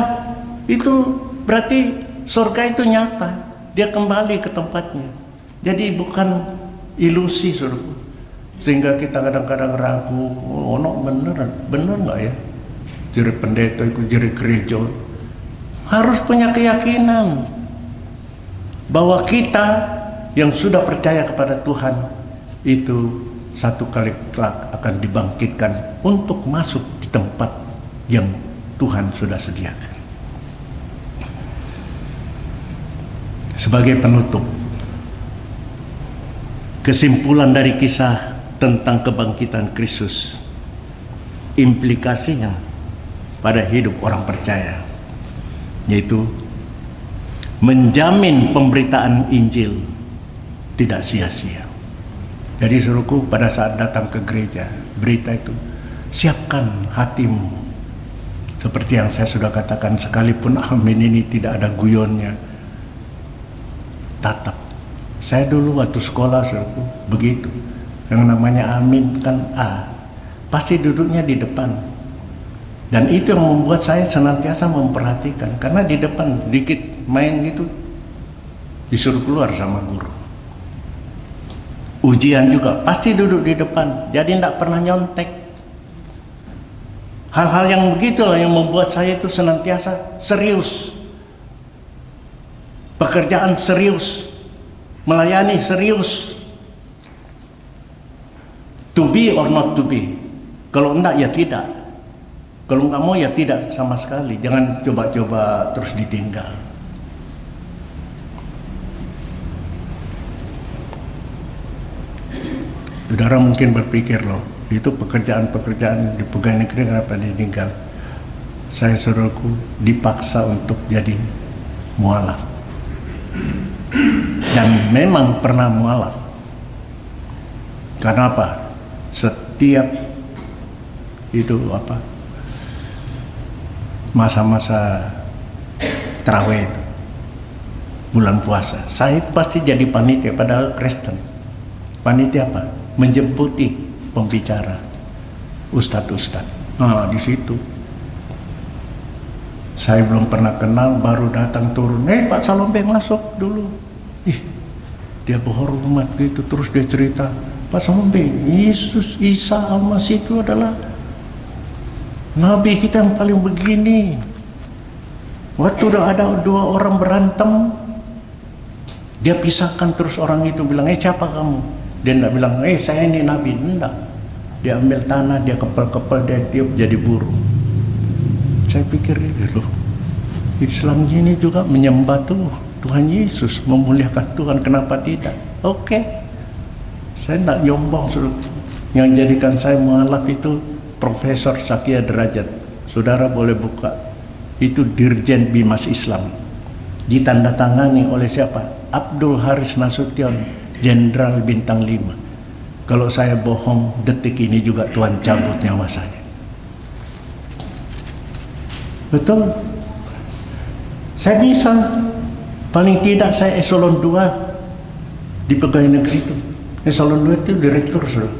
itu berarti surga itu nyata. Dia kembali ke tempatnya. Jadi bukan ilusi, saudara. Sehingga kita kadang-kadang ragu, oh no, bener nggak ya? Jadi pendeta itu, jadi gereja harus punya keyakinan bahwa kita yang sudah percaya kepada Tuhan itu satu kali kelak akan dibangkitkan untuk masuk di tempat yang Tuhan sudah sediakan. Sebagai penutup, kesimpulan dari kisah tentang kebangkitan Kristus, implikasinya pada hidup orang percaya, yaitu menjamin pemberitaan Injil tidak sia-sia. Jadi suruhku, pada saat datang ke gereja, berita itu, siapkan hatimu. Seperti yang saya sudah katakan, sekalipun amin ini tidak ada guyonnya, tatap. Saya dulu waktu sekolah, suruhku, begitu. Yang namanya amin kan pasti duduknya di depan. Dan itu yang membuat saya senantiasa memperhatikan, karena di depan dikit main gitu disuruh keluar sama guru. Ujian juga pasti duduk di depan, jadi tidak pernah nyontek. Hal-hal yang begitulah yang membuat saya itu senantiasa serius, pekerjaan serius, melayani serius. To be or not to be. Kalau enggak ya tidak. Kalau enggak mau ya tidak sama sekali. Jangan coba-coba terus ditinggal. Saudara mungkin berpikir loh, itu pekerjaan-pekerjaan di pegawai negeri kenapa ditinggal? Saya suruhku dipaksa untuk jadi mualaf. Dan memang pernah mualaf. Karena apa? Setiap itu masa-masa tarawih itu, bulan puasa, saya pasti jadi panitia, padahal Kristen. Panitia apa? Menjemputi pembicara, ustadz-ustadz. Nah, di situ saya belum pernah kenal, baru datang turun, Pak Salombe masuk dulu. Dia berhormat gitu, terus dia cerita, Pak Salombe, Yesus Isa Al-Masih itu adalah Nabi kita yang paling begini. Waktu udah ada dua orang berantem, dia pisahkan, terus orang itu bilang, siapa kamu? Dia tidak bilang, saya ini Nabi. Enggak. Dia ambil tanah, dia kepel-kepel, dia tiup jadi burung. Saya pikir loh, Islam ini juga menyembah Tuhan Yesus, memuliakan Tuhan, kenapa tidak? Oke. Saya tidak nyombong, yang jadikan saya mualaf itu Profesor Sakia Derajat. Saudara boleh buka, itu Dirjen Bimas Islam, ditandatangani oleh siapa? Abdul Haris Nasution, Jenderal Bintang 5. Kalau saya bohong, detik ini juga Tuhan cabut nyawa saya. Betul. Saya bisa, paling tidak saya eselon 2 di pegawai negeri itu. Eselon 2 itu direktur, saudara.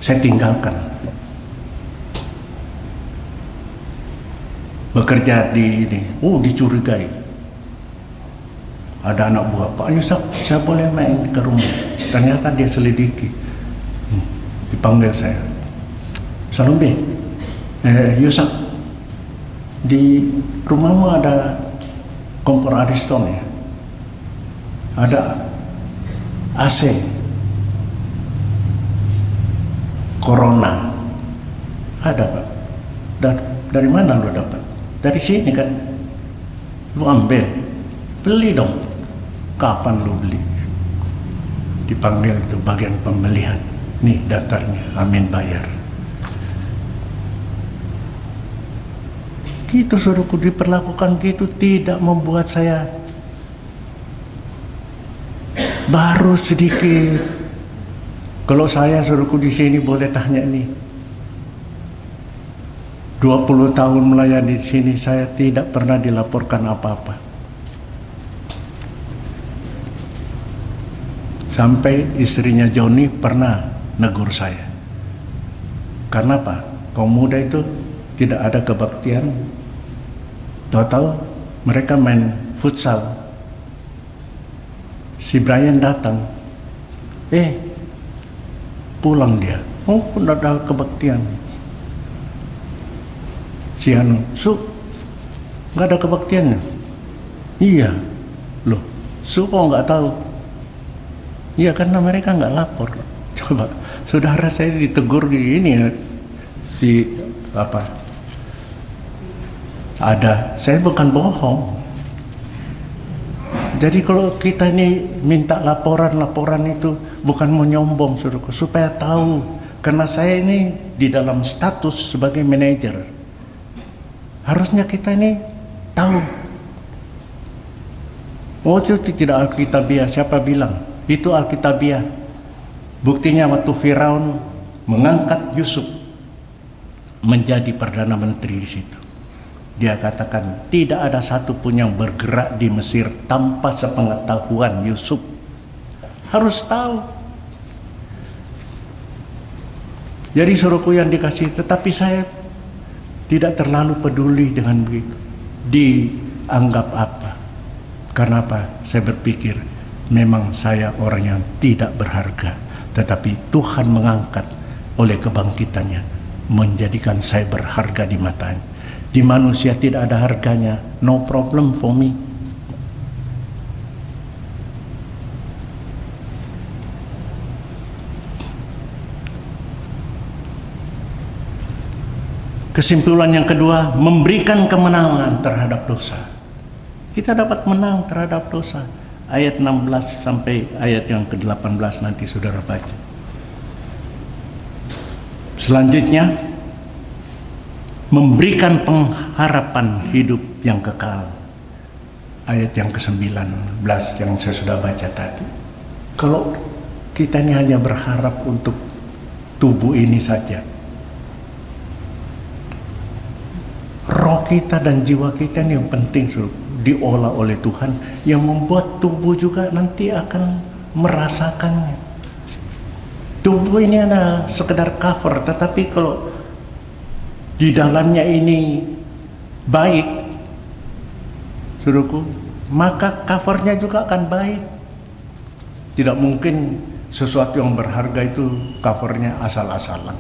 Saya tinggalkan. Bekerja di ini, dicurigai. Ada anak buah, Pak Yusuf, saya boleh main ke rumah? Ternyata dia selidiki. Dipanggil saya. Salombe, Yusuf, di rumahmu ada kompor Ariston ya? Ada AC Corona? Ada, Pak. Dari mana lo dapat? Dari sini kan. Lu ambil, beli dong. Kapan lu beli? Dipanggil itu bagian pembelian. Nih daftarnya, amin bayar. Gitu suruhku, diperlakukan gitu tidak membuat saya baru sedikit. Kalau saya suruhku di sini boleh tanya nih, 20 tahun melayani di sini saya tidak pernah dilaporkan apa-apa. Sampai istrinya Joni pernah negur saya. Karena apa? Kaum muda itu tidak ada kebaktian. Tahu-tahu mereka main futsal. Si Brian datang, pulang dia. Oh, tidak ada kebaktian. Si Anu, nggak ada kebaktiannya. Iya, loh, kok nggak tahu? Iya, karena mereka nggak lapor. Coba, saudara saya ditegur ini ya, saya bukan bohong. Jadi kalau kita ini minta laporan itu bukan mau nyombong, saudaraku, supaya tahu. Karena saya ini di dalam status sebagai manajer, harusnya kita ini tahu. Oh, itu tidak alkitabiah. Siapa bilang? Itu alkitabiah. Buktinya waktu Firaun mengangkat Yusuf menjadi perdana menteri di situ. Dia katakan tidak ada satupun yang bergerak di Mesir tanpa sepengetahuan Yusuf. Harus tahu. Jadi suruhku yang dikasih, tetapi saya tidak terlalu peduli dengan begitu. Dianggap apa? Karena apa? Saya berpikir memang saya orang yang tidak berharga, tetapi Tuhan mengangkat oleh kebangkitannya menjadikan saya berharga di matanya. Di manusia tidak ada harganya, no problem for me. Kesimpulan yang kedua, memberikan kemenangan terhadap dosa. Kita dapat menang terhadap dosa. Ayat 16 sampai ayat yang ke-18 nanti saudara baca. Selanjutnya, memberikan pengharapan hidup yang kekal. Ayat yang ke-19 yang saya sudah baca tadi. Kalau kita ini hanya berharap untuk tubuh ini saja, roh kita dan jiwa kita ini yang penting diolah oleh Tuhan, yang membuat tubuh juga nanti akan merasakannya. Tubuh ini adalah sekedar cover, tetapi kalau di dalamnya ini baik, saudaraku, maka covernya juga akan baik. Tidak mungkin sesuatu yang berharga itu covernya asal-asalan.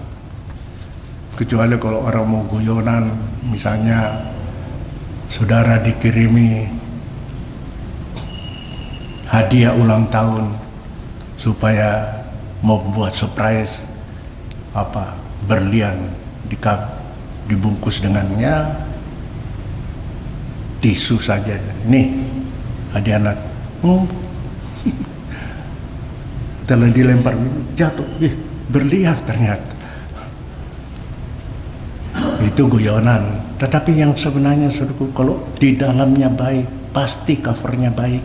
Kecuali kalau orang mau guyonan, misalnya saudara dikirimi hadiah ulang tahun supaya mau buat surprise berlian dibungkus dengannya tisu saja. Nih hadiah anak. Setelah dilempar jatuh, berlian ternyata. Itu guyonan. Tetapi yang sebenarnya saudaraku, kalau di dalamnya baik, pasti covernya baik.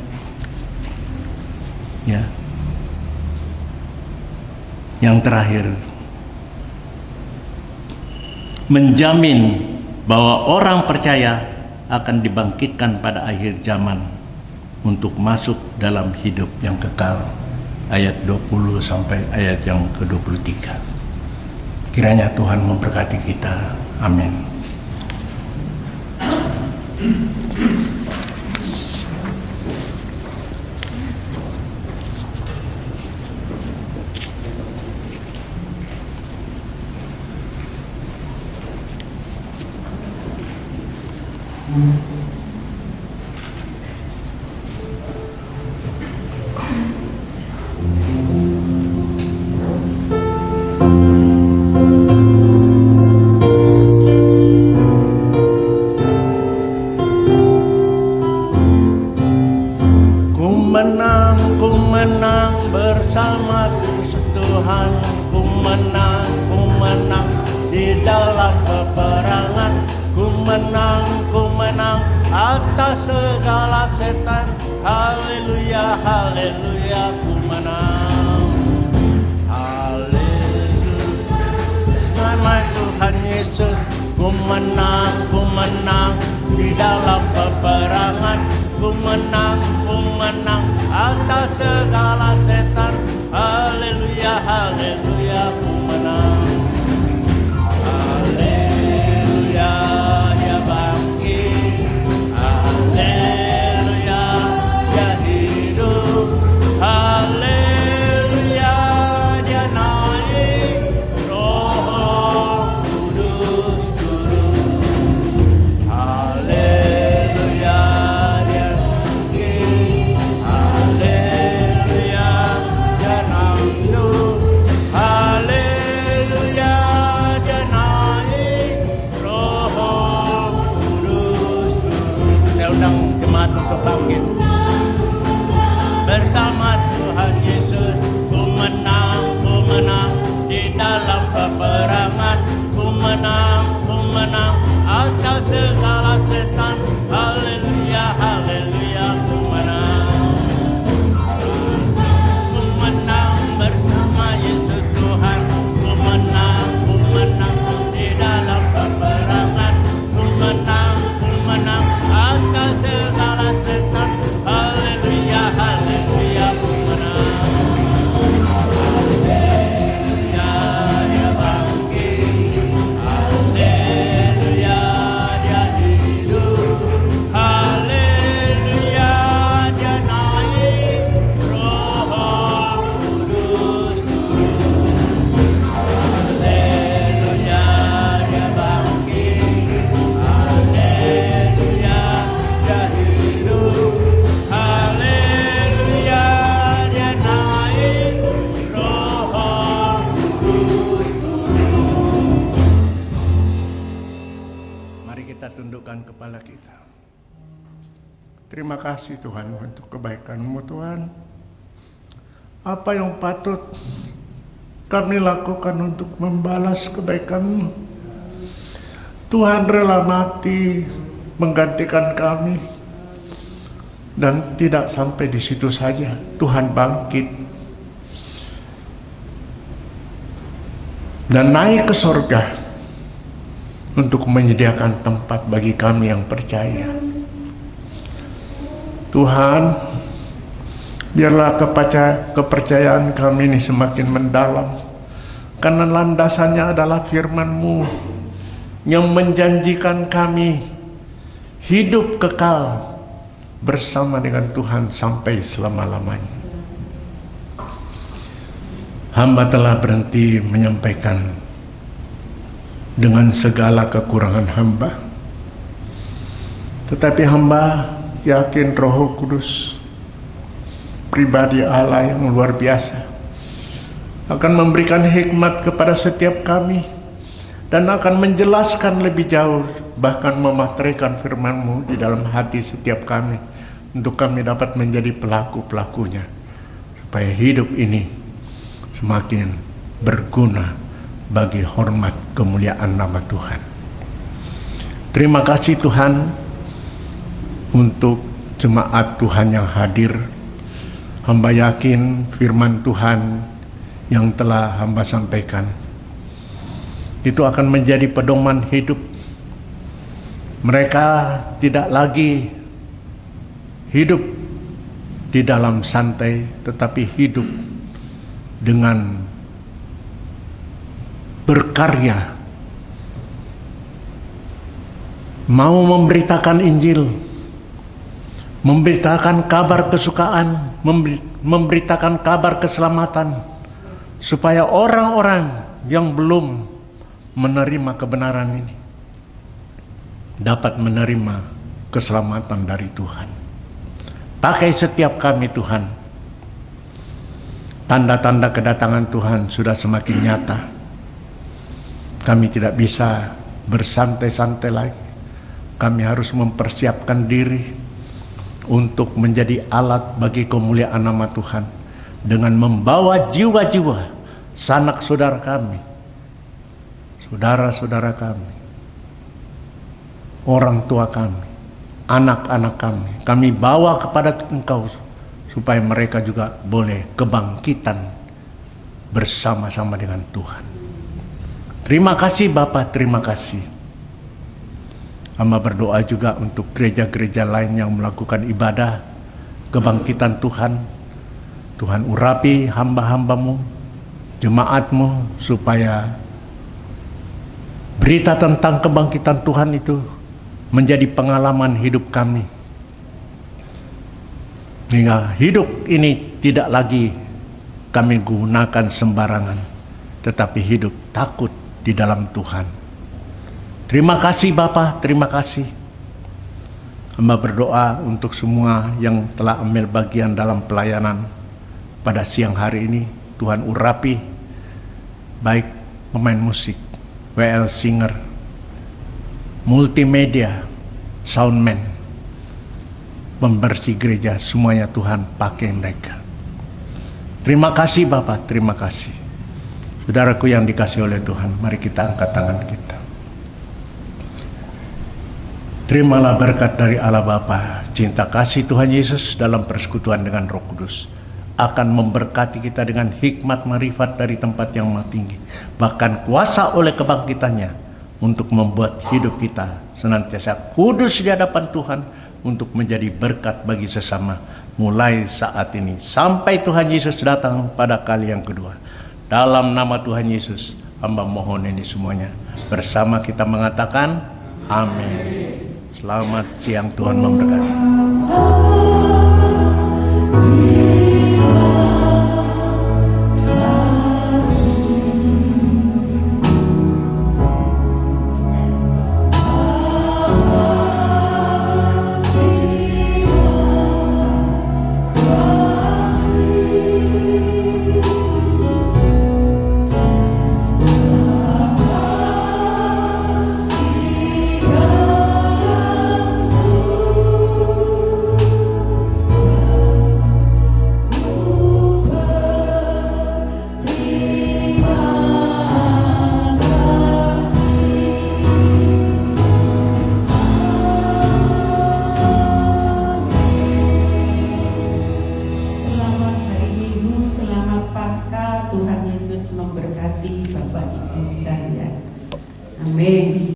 Ya. Yang terakhir, menjamin bahwa orang percaya akan dibangkitkan pada akhir zaman untuk masuk dalam hidup yang kekal. Ayat 20 sampai ayat yang ke-23. Kiranya Tuhan memberkati kita. Amin. Ku menang bersama Tuhan, ku menang di dalam peperangan, ku menang atas segala setan. Haleluya, haleluya, ku menang. Haleluya, sama Tuhan Yesus, ku menang di dalam peperangan, ku menang atas segala setan. Haleluya, haleluya, ku menang. Haleluya, kita tundukkan kepala kita. Terima kasih Tuhan untuk kebaikan-Mu Tuhan. Apa yang patut kami lakukan untuk membalas kebaikan-Mu? Tuhan rela mati menggantikan kami. Dan tidak sampai di situ saja, Tuhan bangkit dan naik ke surga untuk menyediakan tempat bagi kami yang percaya. Tuhan, biarlah kepercayaan kami ini semakin mendalam, karena landasannya adalah firman-Mu yang menjanjikan kami hidup kekal bersama dengan Tuhan sampai selama-lamanya. Hamba telah berhenti menyampaikan dengan segala kekurangan hamba, tetapi hamba yakin Roh Kudus, pribadi Allah yang luar biasa, akan memberikan hikmat kepada setiap kami dan akan menjelaskan lebih jauh, bahkan memateraikan firman-Mu di dalam hati setiap kami, untuk kami dapat menjadi pelaku-pelakunya, supaya hidup ini semakin berguna bagi hormat kemuliaan nama Tuhan. Terima kasih Tuhan untuk jemaat Tuhan yang hadir. Hamba yakin firman Tuhan yang telah hamba sampaikan itu akan menjadi pedoman hidup. Mereka tidak lagi hidup di dalam santai, tetapi hidup dengan berkarya, mau memberitakan Injil, memberitakan kabar kesukaan, memberitakan kabar keselamatan, supaya orang-orang yang belum menerima kebenaran ini dapat menerima keselamatan dari Tuhan. Pakai setiap kami Tuhan. Tanda-tanda kedatangan Tuhan sudah semakin nyata. Kami tidak bisa bersantai-santai lagi. Kami harus mempersiapkan diri untuk menjadi alat bagi kemuliaan nama Tuhan, dengan membawa jiwa-jiwa sanak saudara kami, saudara-saudara kami, orang tua kami, anak-anak kami bawa kepada Engkau, supaya mereka juga boleh kebangkitan bersama-sama dengan Tuhan. Terima kasih Bapa, terima kasih. Hamba berdoa juga untuk gereja-gereja lain yang melakukan ibadah kebangkitan Tuhan. Tuhan urapi hamba-hamba-Mu, jemaat-Mu, supaya berita tentang kebangkitan Tuhan itu menjadi pengalaman hidup kami. Hingga hidup ini tidak lagi kami gunakan sembarangan, tetapi hidup takut di dalam Tuhan. Terima kasih Bapa, terima kasih. Hamba berdoa untuk semua yang telah ambil bagian dalam pelayanan pada siang hari ini. Tuhan urapi, baik pemain musik, WL singer, multimedia, soundman, pembersih gereja, semuanya Tuhan pakai mereka. Terima kasih Bapak, terima kasih. Saudaraku yang dikasihi oleh Tuhan, mari kita angkat tangan kita. Terimalah berkat dari Allah Bapa, cinta kasih Tuhan Yesus dalam persekutuan dengan Roh Kudus akan memberkati kita dengan hikmat marifat dari tempat yang maha tinggi, bahkan kuasa oleh kebangkitannya untuk membuat hidup kita senantiasa kudus di hadapan Tuhan, untuk menjadi berkat bagi sesama mulai saat ini sampai Tuhan Yesus datang pada kali yang kedua. Dalam nama Tuhan Yesus hamba mohon ini semuanya, bersama kita mengatakan amin. Selamat siang, Tuhan memberkati.